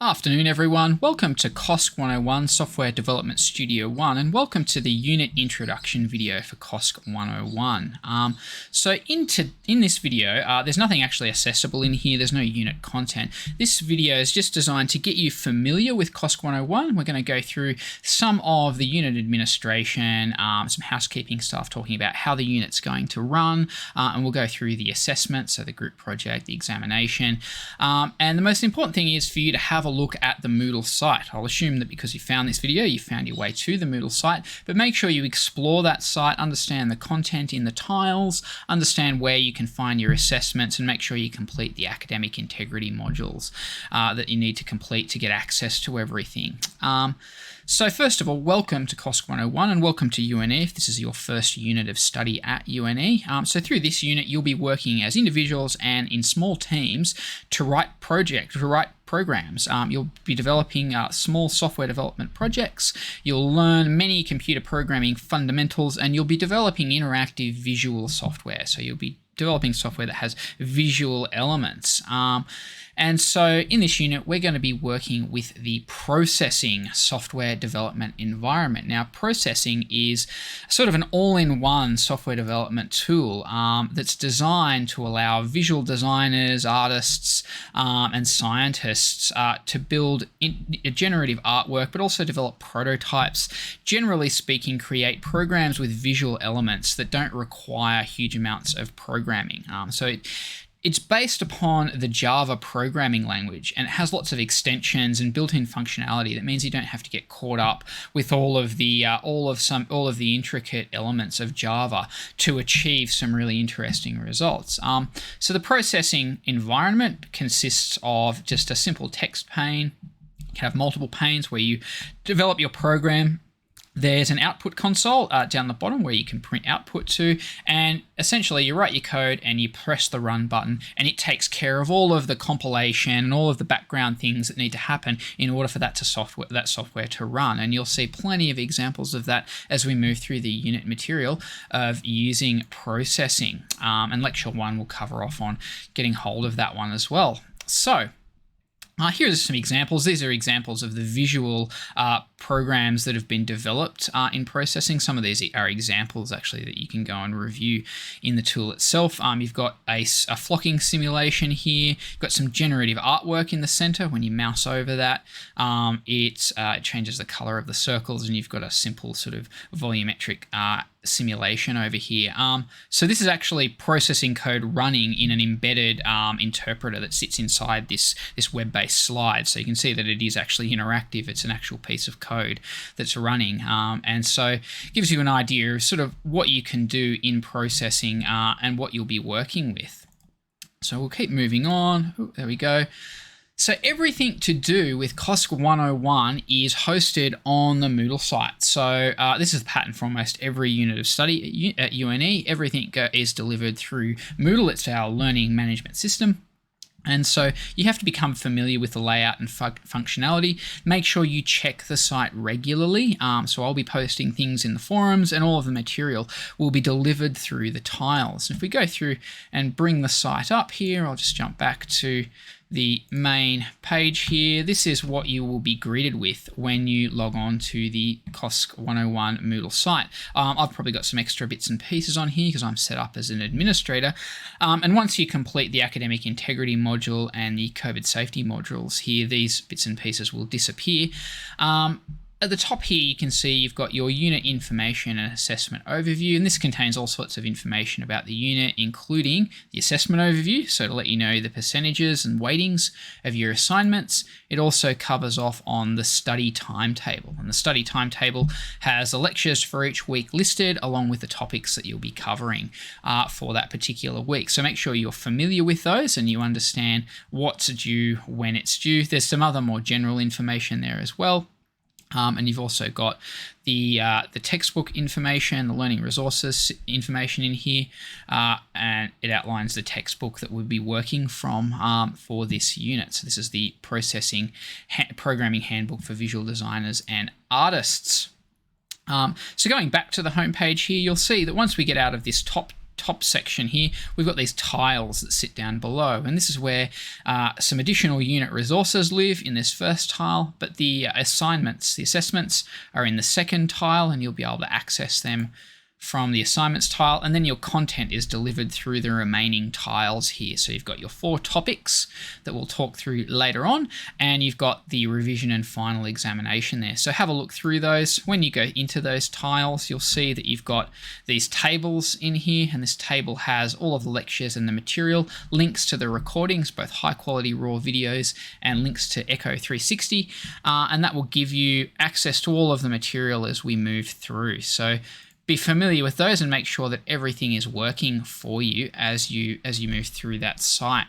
Afternoon everyone, welcome to COSC101 Software Development Studio 1 and welcome to the unit introduction video for COSC101. So in this video, there's nothing actually accessible in here, there's no unit content. This video is just designed to get you familiar with COSC101. We're going to go through some of the unit administration, some housekeeping stuff talking about how the unit's going to run, and we'll go through the assessment, so the group project, the examination, and the most important thing is for you to have a look at the Moodle site. I'll assume that because you found this video, you found your way to the Moodle site, but make sure you explore that site, understand the content in the tiles, understand where you can find your assessments, and make sure you complete the academic integrity modules that you need to complete to get access to everything. So first of all, welcome to COSC101 and welcome to UNE if this is your first unit of study at UNE. So through this unit, you'll be working as individuals and in small teams to write programs. You'll be developing small software development projects. You'll learn many computer programming fundamentals, and you'll be developing interactive visual software. So you'll be developing software that has visual elements. And so in this unit, we're going to be working with the processing software development environment. Now, processing is sort of an all-in-one software development tool that's designed to allow visual designers, artists, and scientists to build generative artwork, but also develop prototypes. Generally speaking, create programs with visual elements that don't require huge amounts of programming. It's based upon the Java programming language, and it has lots of extensions and built-in functionality. That means you don't have to get caught up with all of the intricate elements of Java to achieve some really interesting results. So the processing environment consists of just a simple text pane. You can have multiple panes where you develop your program. There's an output console down the bottom where you can print output to, and essentially you write your code and you press the run button, and it takes care of all of the compilation and all of the background things that need to happen in order for that software to run. And you'll see plenty of examples of that as we move through the unit material of using processing. And lecture 1 will cover off on getting hold of that one as well. So here are some examples. These are examples of the visual programs that have been developed in processing. Some of these are examples actually that you can go and review in the tool itself. You've got a flocking simulation here. You've got some generative artwork in the center. When you mouse over that, it changes the color of the circles, and you've got a simple sort of volumetric simulation over here. So this is actually processing code running in an embedded interpreter that sits inside this web-based slide. So you can see that it is actually interactive. It's an actual piece of code that's running. And so it gives you an idea of sort of what you can do in processing and what you'll be working with. So we'll keep moving on. Ooh, there we go. So everything to do with COSC101 is hosted on the Moodle site. So this is the pattern for almost every unit of study at UNE. Everything is delivered through Moodle. It's our learning management system. And so you have to become familiar with the layout and functionality. Make sure you check the site regularly. So I'll be posting things in the forums, and all of the material will be delivered through the tiles. If we go through and bring the site up here, I'll just jump back to the main page here. This is what you will be greeted with when you log on to the COSC101 Moodle site. I've probably got some extra bits and pieces on here because I'm set up as an administrator. And once you complete the academic integrity module and the COVID safety modules here, these bits and pieces will disappear. At the top here, you can see you've got your unit information and assessment overview, and this contains all sorts of information about the unit, including the assessment overview, so to let you know the percentages and weightings of your assignments. It also covers off on the study timetable, and the study timetable has the lectures for each week listed, along with the topics that you'll be covering for that particular week. So make sure you're familiar with those and you understand what's due, when it's due. There's some other more general information there as well. And you've also got the textbook information, the learning resources information in here, and it outlines the textbook that we'll be working from for this unit. So this is the Processing Programming Handbook for Visual Designers and Artists. So going back to the home page here, you'll see that once we get out of this top top section here, we've got these tiles that sit down below, and this is where some additional unit resources live in this first tile, but the assignments, the assessments, are in the second tile, and you'll be able to access them from the assignments tile, and then your content is delivered through the remaining tiles here. So you've got your 4 topics that we'll talk through later on, and you've got the revision and final examination there. So have a look through those. When you go into those tiles, you'll see that you've got these tables in here, and this table has all of the lectures and the material, links to the recordings, both high quality raw videos and links to Echo 360, and that will give you access to all of the material as we move through. So be familiar with those and make sure that everything is working for you as you move through that site.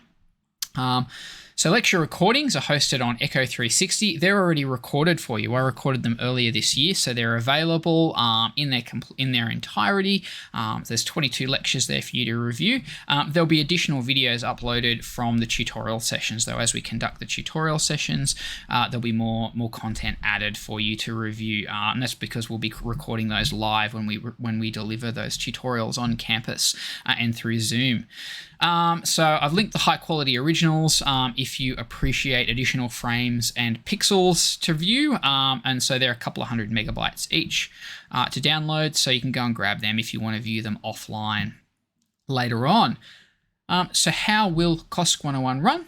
So lecture recordings are hosted on Echo 360. They're already recorded for you. I recorded them earlier this year, so they're available in their entirety. There's 22 lectures there for you to review. There'll be additional videos uploaded from the tutorial sessions, though. As we conduct the tutorial sessions, there'll be more content added for you to review, and that's because we'll be recording those live when we deliver those tutorials on campus and through Zoom. So I've linked the high quality originals if you appreciate additional frames and pixels to view, and so they're a couple of 100 megabytes each to download, so you can go and grab them if you want to view them offline later on. So how will COSC 101 run?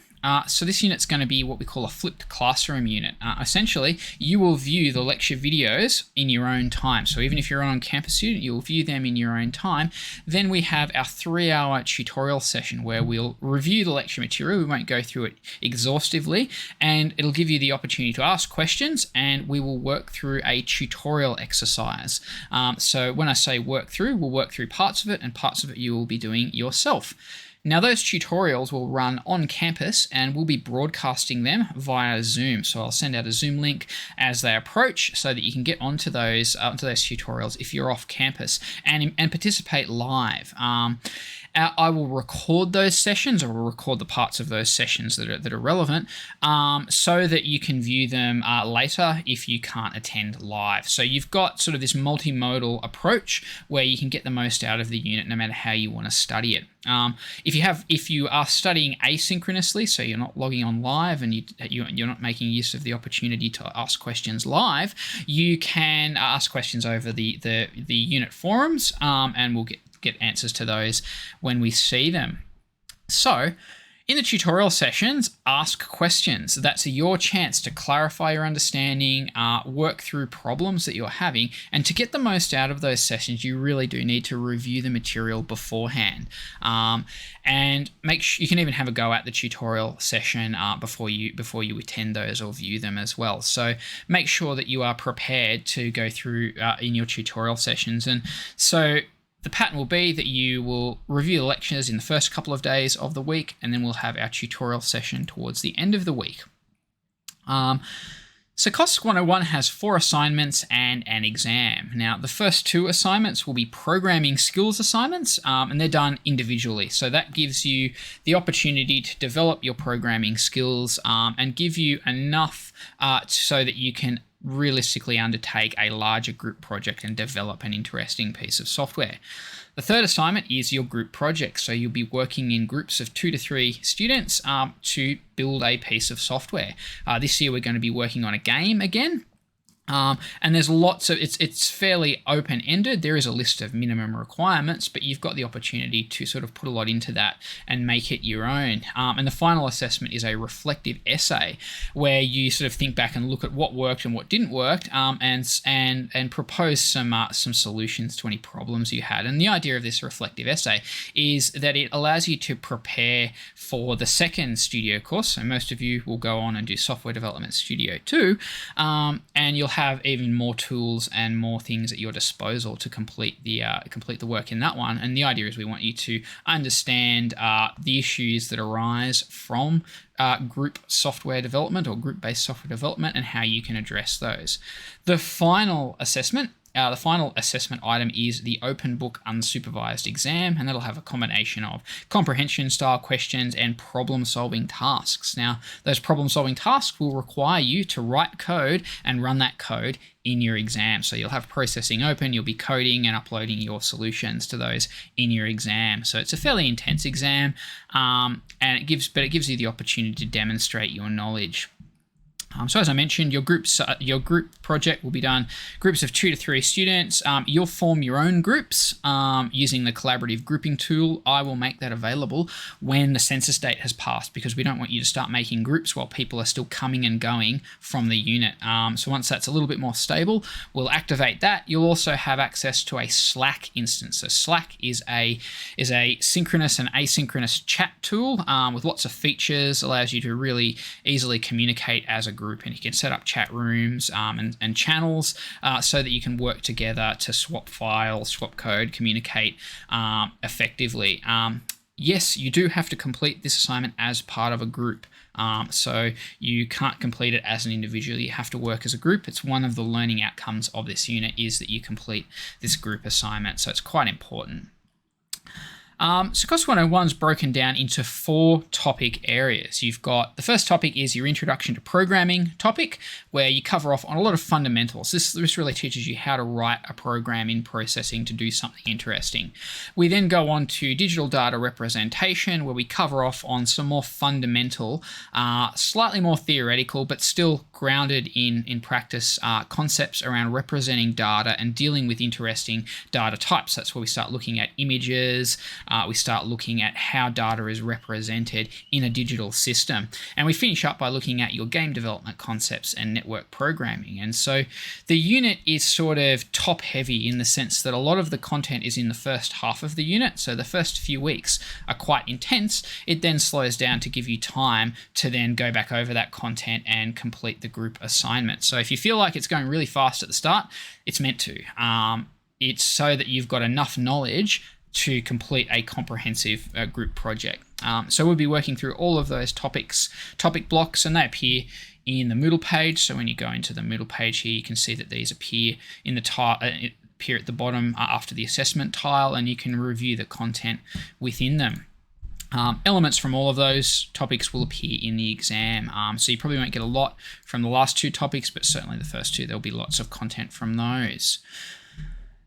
So this unit's going to be what we call a flipped classroom unit. Essentially, you will view the lecture videos in your own time. So even if you're an on-campus student, you'll view them in your own time. Then we have our 3-hour tutorial session where we'll review the lecture material. We won't go through it exhaustively, and it'll give you the opportunity to ask questions, and we will work through a tutorial exercise. So when I say work through, we'll work through parts of it, and parts of it you will be doing yourself. Now those tutorials will run on campus, and we'll be broadcasting them via Zoom. So I'll send out a Zoom link as they approach so that you can get onto those tutorials if you're off campus and participate live. I will record those sessions, or will record the parts of those sessions that are relevant, so that you can view them later if you can't attend live. So you've got sort of this multimodal approach where you can get the most out of the unit no matter how you want to study it. If you are studying asynchronously, so you're not logging on live and you're not making use of the opportunity to ask questions live, you can ask questions over the unit forums, and we'll get answers to those when we see them. So in the tutorial sessions, ask questions. That's your chance to clarify your understanding, work through problems that you're having, and to get the most out of those sessions, you really do need to review the material beforehand. And make sure you can even have a go at the tutorial session before you attend those or view them as well. So make sure that you are prepared to go through in your tutorial sessions. And so the pattern will be that you will review the lectures in the first couple of days of the week, and then we'll have our tutorial session towards the end of the week. So COSC 101 has 4 assignments and an exam. Now, the first 2 assignments will be programming skills assignments, and they're done individually. So that gives you the opportunity to develop your programming skills and give you enough so that you can realistically undertake a larger group project and develop an interesting piece of software. The third assignment is your group project. So you'll be working in groups of 2 to 3 students to build a piece of software. This year we're going to be working on a game again. And there's lots of, it's fairly open-ended. There is a list of minimum requirements, but you've got the opportunity to sort of put a lot into that and make it your own. And the final assessment is a reflective essay where you sort of think back and look at what worked and what didn't work, and propose some solutions to any problems you had. And the idea of this reflective essay is that it allows you to prepare for the second studio course. So most of you will go on and do Software Development Studio 2, and you'll have even more tools and more things at your disposal to complete the work in that one. And the idea is we want you to understand the issues that arise from group software development or group-based software development and how you can address those. The final assessment the final assessment item is the open book unsupervised exam, and that'll have a combination of comprehension style questions and problem solving tasks. Now, those problem solving tasks will require you to write code and run that code in your exam. So you'll have processing open, you'll be coding and uploading your solutions to those in your exam. So it's a fairly intense exam, and it gives you the opportunity to demonstrate your knowledge. So as I mentioned, your group project will be done groups of 2 to 3 students. You'll form your own groups using the collaborative grouping tool. I will make that available when the census date has passed, because we don't want you to start making groups while people are still coming and going from the unit. So once that's a little bit more stable, we'll activate that. You'll also have access to a Slack instance. So Slack is a synchronous and asynchronous chat tool with lots of features, allows you to really easily communicate as a group, and you can set up chat rooms and channels so that you can work together to swap files, swap code, communicate effectively. Yes, you do have to complete this assignment as part of a group. So you can't complete it as an individual. You have to work as a group. It's one of the learning outcomes of this unit is that you complete this group assignment. So it's quite important. So COSC 101 is broken down into 4 topic areas. You've got the first topic is your introduction to programming topic, where you cover off on a lot of fundamentals. This really teaches you how to write a program in processing to do something interesting. We then go on to digital data representation, where we cover off on some more fundamental, slightly more theoretical, but still grounded in practice concepts around representing data and dealing with interesting data types. That's where we start looking at images. We start looking at how data is represented in a digital system. And we finish up by looking at your game development concepts and network programming. And so the unit is sort of top heavy in the sense that a lot of the content is in the first half of the unit. So the first few weeks are quite intense. It then slows down to give you time to then go back over that content and complete the group assignment. So if you feel like it's going really fast at the start, it's meant to. It's so that you've got enough knowledge to complete a comprehensive group project. So we'll be working through all of those topic blocks, and they appear in the Moodle page. So when you go into the Moodle page here, you can see that these appear in the appear at the bottom after the assessment tile, and you can review the content within them. Elements from all of those topics will appear in the exam. So you probably won't get a lot from the last 2 topics, but certainly the first 2, there'll be lots of content from those.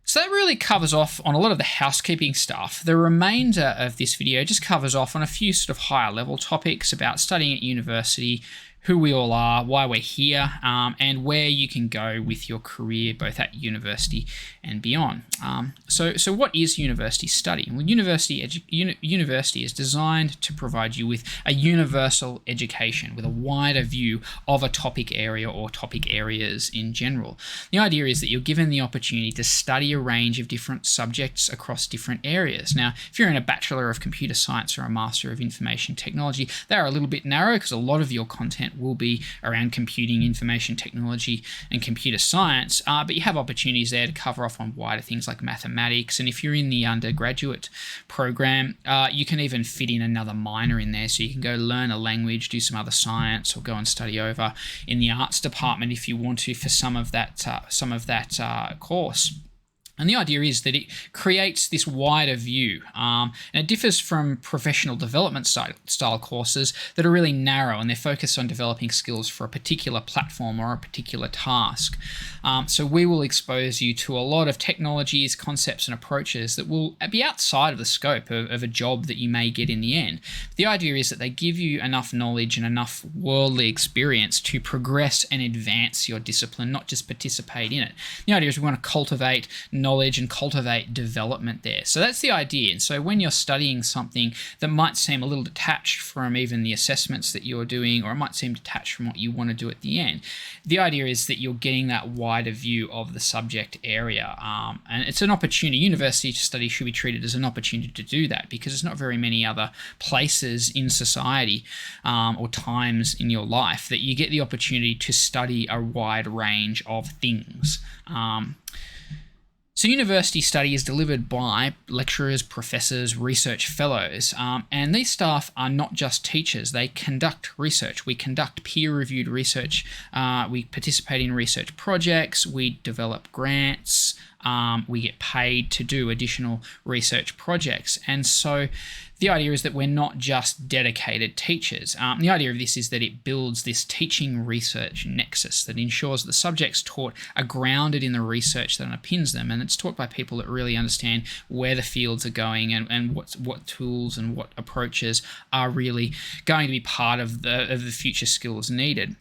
So that really covers off on a lot of the housekeeping stuff. The remainder of this video just covers off on a few sort of higher level topics about studying at university, who we all are, why we're here, and where you can go with your career, both at university and beyond. So what is university study? Well, university is designed to provide you with a universal education, with a wider view of a topic area or topic areas in general. The idea is that you're given the opportunity to study a range of different subjects across different areas. Now, if you're in a Bachelor of Computer Science or a Master of Information Technology, they're a little bit narrow because a lot of your content will be around computing, information technology, and computer science, but you have opportunities there to cover off on wider things like mathematics. And if you're in the undergraduate program, you can even fit in another minor in there, so you can go learn a language, do some other science, or go and study over in the arts department if you want to for some of that course. And the idea is that it creates this wider view, and it differs from professional development style courses that are really narrow and they're focused on developing skills for a particular platform or a particular task. So we will expose you to a lot of technologies, concepts, and approaches that will be outside of the scope of a job that you may get in the end. The idea is that they give you enough knowledge and enough worldly experience to progress and advance your discipline, not just participate in it. The idea is we want to cultivate knowledge and cultivate development there. So that's the idea. And so when you're studying something that might seem a little detached from even the assessments that you're doing, or it might seem detached from what you want to do at the end, the idea is that you're getting that wider view of the subject area. And it's an opportunity. University study should be treated as an opportunity to do that, because there's not very many other places in society or times in your life that you get the opportunity to study a wide range of things. So university study is delivered by lecturers, professors, research fellows, and these staff are not just teachers. They conduct research. We conduct peer-reviewed research. We participate in research projects. We develop grants. We get paid to do additional research projects. And so the idea is that we're not just dedicated teachers. The idea of this is that it builds this teaching research nexus that ensures the subjects taught are grounded in the research that underpins them, and it's taught by people that really understand where the fields are going and what tools and what approaches are really going to be part of the future skills needed.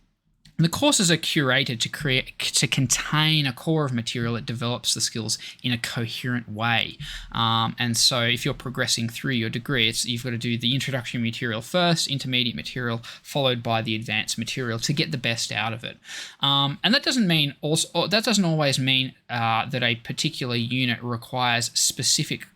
And the courses are curated to contain a core of material that develops the skills in a coherent way. And so if you're progressing through your degree, you've got to do the introductory material first, intermediate material, followed by the advanced material to get the best out of it. And that doesn't always mean that a particular unit requires specific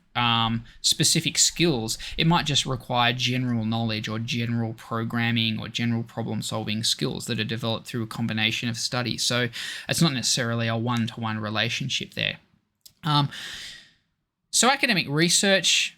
skills. It might just require general knowledge or general programming or general problem solving skills that are developed through a combination of studies. So it's not necessarily a one-to-one relationship there. So academic research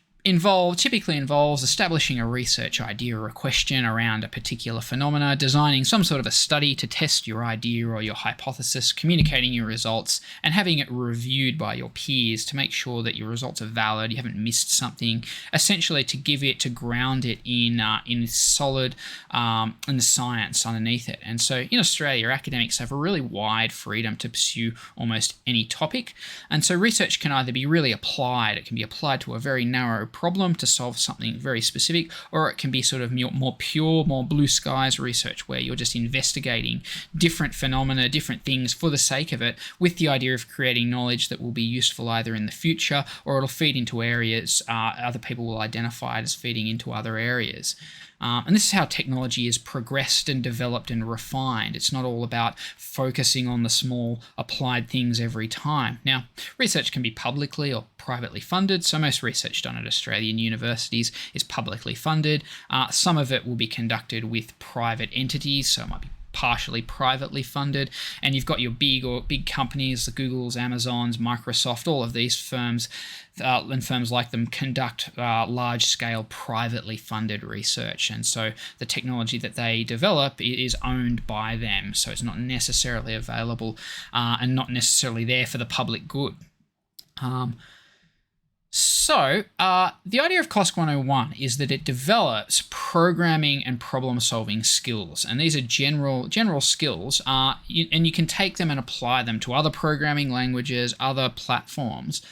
typically involves establishing a research idea or a question around a particular phenomena, designing some sort of a study to test your idea or your hypothesis, communicating your results, and having it reviewed by your peers to make sure that your results are valid, you haven't missed something, essentially to ground it in solid in the science underneath it. And so in Australia, academics have a really wide freedom to pursue almost any topic. And so research can either be really applied, it can be applied to a very narrow problem to solve something very specific, or it can be sort of more pure, more blue skies research where you're just investigating different phenomena, different things for the sake of it, with the idea of creating knowledge that will be useful either in the future or it'll feed into areas other people will identify it as feeding into other areas. And this is how technology is progressed and developed and refined. It's not all about focusing on the small applied things every time. Now, research can be publicly or privately funded. So most research done at Australian universities is publicly funded. Some of it will be conducted with private entities, so it might be partially privately funded, and you've got your big companies, the Googles, Amazons, Microsoft, all of these firms and firms like them conduct large-scale privately funded research, and so the technology that they develop is owned by them, so it's not necessarily available and not necessarily there for the public good. So the idea of COSC 101 is that it develops programming and problem-solving skills, and these are general skills, and you can take them and apply them to other programming languages, other platforms.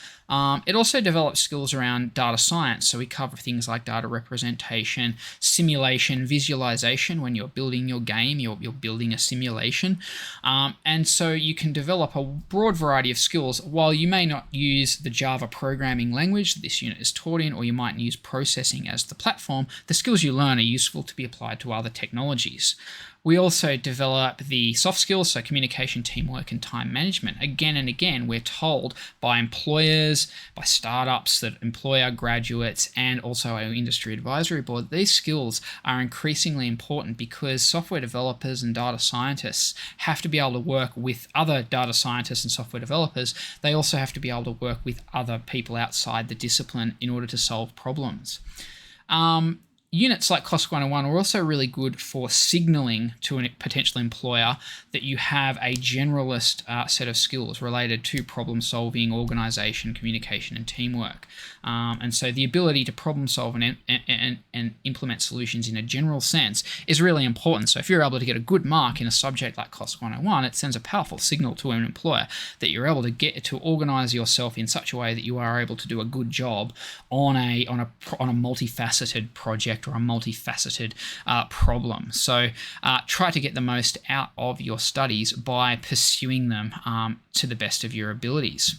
It also develops skills around data science, so we cover things like data representation, simulation, visualization. When you're building your game, you're building a simulation, and so you can develop a broad variety of skills. While you may not use the Java programming language that this unit is taught in, or you might use processing as the platform, the skills you learn are useful to be applied to other technologies. We also develop the soft skills, so communication, teamwork, and time management. Again and again, we're told by employers, by startups that employ our graduates, and also our industry advisory board, these skills are increasingly important because software developers and data scientists have to be able to work with other data scientists and software developers. They also have to be able to work with other people outside the discipline in order to solve problems. Units like COSC 101 are also really good for signaling to a potential employer that you have a generalist set of skills related to problem solving, organization, communication, and teamwork. And so the ability to problem solve and implement solutions in a general sense is really important. So if you're able to get a good mark in a subject like COSC 101, it sends a powerful signal to an employer that you're able to get to organize yourself in such a way that you are able to do a good job on a multifaceted project or a multifaceted problem. So try to get the most out of your studies by pursuing them to the best of your abilities.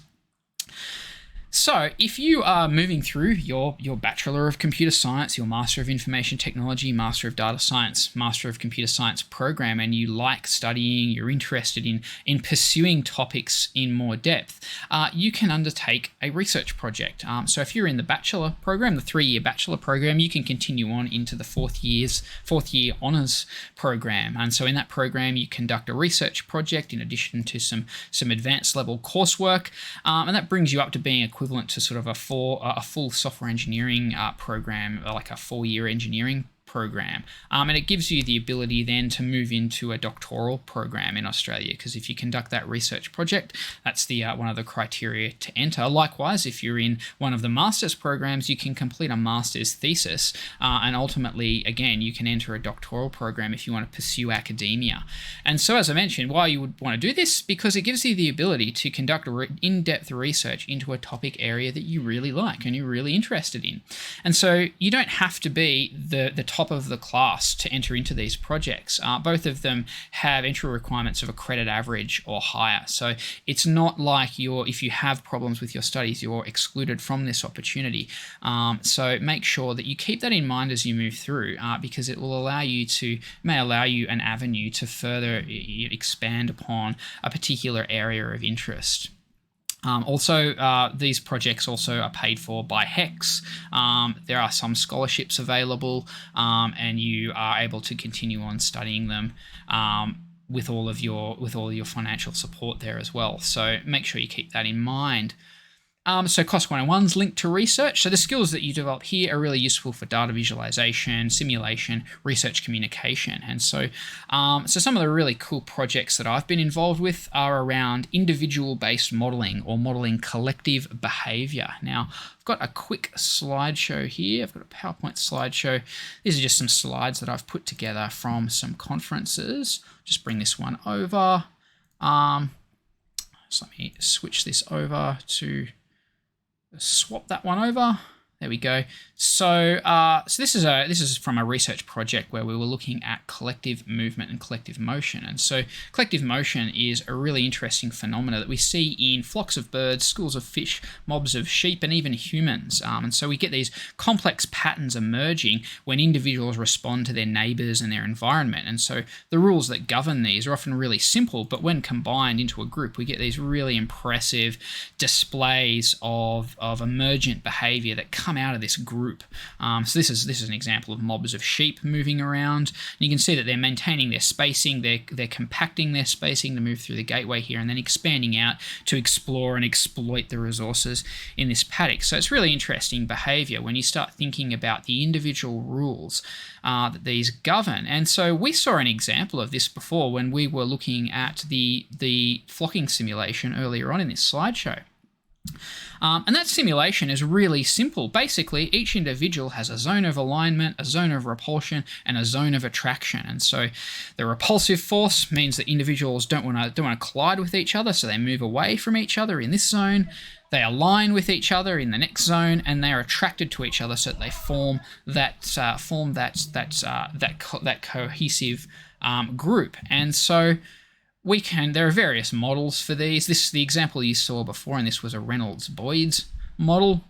So if you are moving through your Bachelor of Computer Science, your Master of Information Technology, Master of Data Science, Master of Computer Science program, and you like studying, you're interested in pursuing topics in more depth, you can undertake a research project. So if you're in the Bachelor program, the 3-year Bachelor program, you can continue on into the fourth year Honours program. And so in that program, you conduct a research project in addition to some advanced level coursework, and that brings you up to being equivalent to sort of a full software engineering program, like a 4-year engineering program, and it gives you the ability then to move into a doctoral program in Australia, because if you conduct that research project, that's the one of the criteria to enter. Likewise, if you're in one of the master's programs, you can complete a master's thesis, and ultimately, again, you can enter a doctoral program if you want to pursue academia. And so, as I mentioned, why you would want to do this, because it gives you the ability to conduct in-depth research into a topic area that you really like and you're really interested in. And so you don't have to be the top of the class to enter into these projects. Both of them have entry requirements of a credit average or higher. So it's not like if you have problems with your studies, you're excluded from this opportunity. So make sure that you keep that in mind as you move through, because it will may allow you an avenue to further expand upon a particular area of interest. These projects also are paid for by HEX. There are some scholarships available, and you are able to continue on studying them with all of your financial support there as well. So make sure you keep that in mind. So COSC 101's linked to research. So the skills that you develop here are really useful for data visualization, simulation, research communication. And so some of the really cool projects that I've been involved with are around individual-based modeling or modeling collective behavior. Now, I've got a quick slideshow here. I've got a PowerPoint slideshow. These are just some slides that I've put together from some conferences. Just bring this one over. So let me switch this over to swap that one over. There we go. So this is from a research project where we were looking at collective movement and collective motion. And so collective motion is a really interesting phenomena that we see in flocks of birds, schools of fish, mobs of sheep, and even humans. And so we get these complex patterns emerging when individuals respond to their neighbours and their environment. And so the rules that govern these are often really simple, but when combined into a group, we get these really impressive displays of emergent behaviour that come out of this group. So this is an example of mobs of sheep moving around. And you can see that they're maintaining their spacing, they're compacting their spacing to move through the gateway here, and then expanding out to explore and exploit the resources in this paddock. So it's really interesting behavior when you start thinking about the individual rules that these govern. And so we saw an example of this before when we were looking at the flocking simulation earlier on in this slideshow. And that simulation is really simple. Basically, each individual has a zone of alignment, a zone of repulsion, and a zone of attraction. And so the repulsive force means that individuals don't want to collide with each other, so they move away from each other in this zone. They align with each other in the next zone, and they are attracted to each other, so that they form that cohesive group. And so there are various models for these. The example you saw before, and this was a Reynolds-Boyd's model.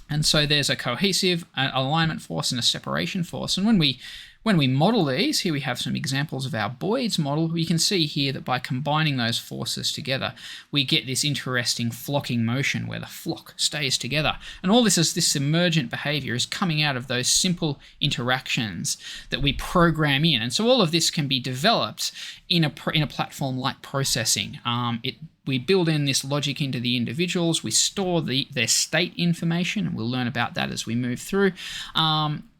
And so there's a cohesive alignment force and a separation force. And when we model these, here we have some examples of our Boyd's model. You can see here that by combining those forces together, we get this interesting flocking motion where the flock stays together. And all this emergent behavior is coming out of those simple interactions that we program in. And so all of this can be developed in a platform like processing. We build in this logic into the individuals. We store their state information, and we'll learn about that as we move through.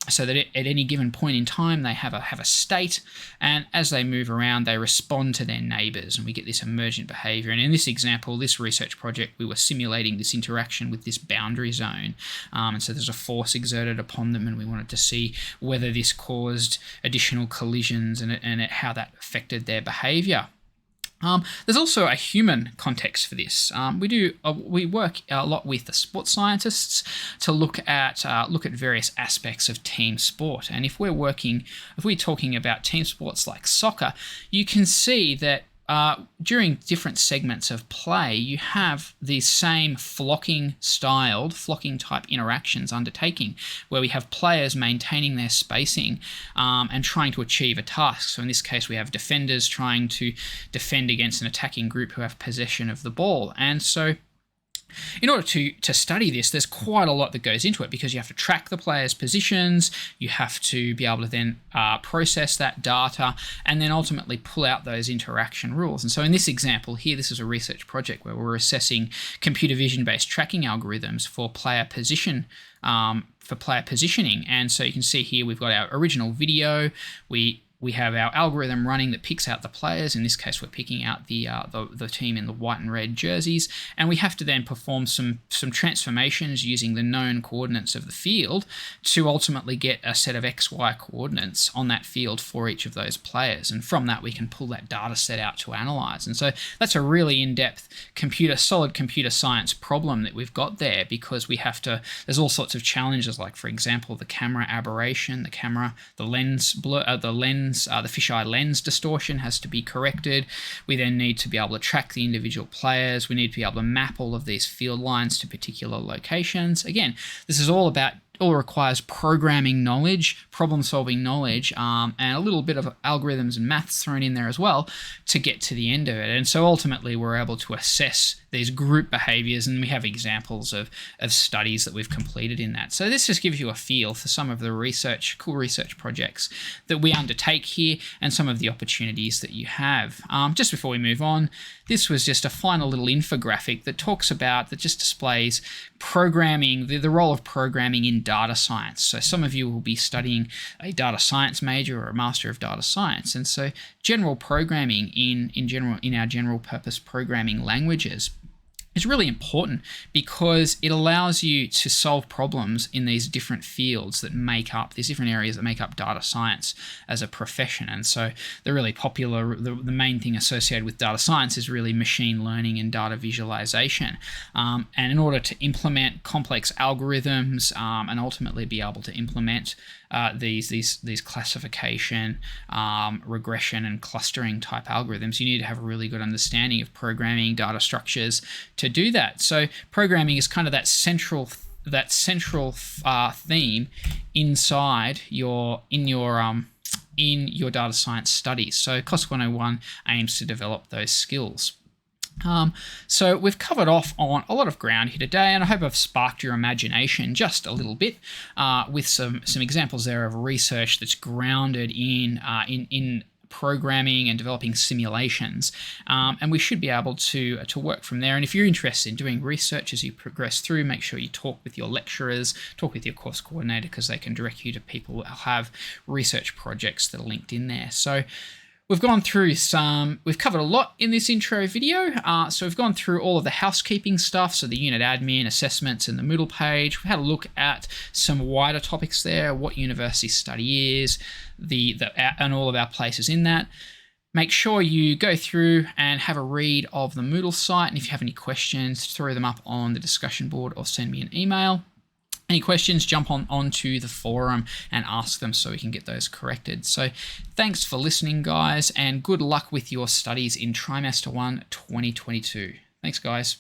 So that at any given point in time, they have a state, and as they move around, they respond to their neighbours, and we get this emergent behaviour. And in this example, this research project, we were simulating this interaction with this boundary zone. And so there's a force exerted upon them, and we wanted to see whether this caused additional collisions and how that affected their behaviour. There's also a human context for this. We work a lot with the sports scientists to look at various aspects of team sport. And if we're talking about team sports like soccer, you can see that during different segments of play, you have these same flocking type interactions undertaking, where we have players maintaining their spacing and trying to achieve a task. So in this case, we have defenders trying to defend against an attacking group who have possession of the ball. And so in order to study this, there's quite a lot that goes into it, because you have to track the players' positions, you have to be able to then process that data, and then ultimately pull out those interaction rules. And so in this example here, this is a research project where we're assessing computer vision-based tracking algorithms for player positioning. And so you can see here we've got our original video. We have our algorithm running that picks out the players. In this case, we're picking out the team in the white and red jerseys, and we have to then perform some transformations using the known coordinates of the field to ultimately get a set of XY coordinates on that field for each of those players. And from that, we can pull that data set out to analyze. And so that's a really in-depth solid computer science problem that we've got there, because we have to. There's all sorts of challenges, like for example, the camera aberration, the lens blur, the fisheye lens distortion has to be corrected. We then need to be able to track the individual players. We need to be able to map all of these field lines to particular locations. Again, this is all requires programming knowledge, problem-solving knowledge, and a little bit of algorithms and maths thrown in there as well to get to the end of it. And so ultimately, we're able to assess these group behaviors, and we have examples of studies that we've completed in that. So this just gives you a feel for some of the cool research projects that we undertake here and some of the opportunities that you have. Just before we move on, this was just a final little infographic that just displays programming, the role of programming in data science. So some of you will be studying a data science major or a master of data science, and so general programming in our general purpose programming languages is really important, because it allows you to solve problems in these different fields that make up these different areas that make up data science as a profession. And so the really popular, the main thing associated with data science is really machine learning and data visualization. And in order to implement complex algorithms and ultimately be able to implement these classification, regression, and clustering type algorithms, you need to have a really good understanding of programming, data structures to do that. So programming is kind of that central theme inside your data science studies. So COSC 101 aims to develop those skills. So we've covered off on a lot of ground here today, and I hope I've sparked your imagination just a little bit with some examples there of research that's grounded in programming and developing simulations, and we should be able to work from there. And if you're interested in doing research as you progress through, make sure you talk with your lecturers, talk with your course coordinator, because they can direct you to people that have research projects that are linked in there. So we've covered a lot in this intro video. So we've gone through all of the housekeeping stuff, so the unit admin, assessments, and the Moodle page. We've had a look at some wider topics there, what university study is, and all of our places in that. Make sure you go through and have a read of the Moodle site, and if you have any questions, throw them up on the discussion board or send me an email. Any questions, jump onto the forum and ask them so we can get those corrected. So thanks for listening, guys, and good luck with your studies in Trimester 1 2022. Thanks, guys.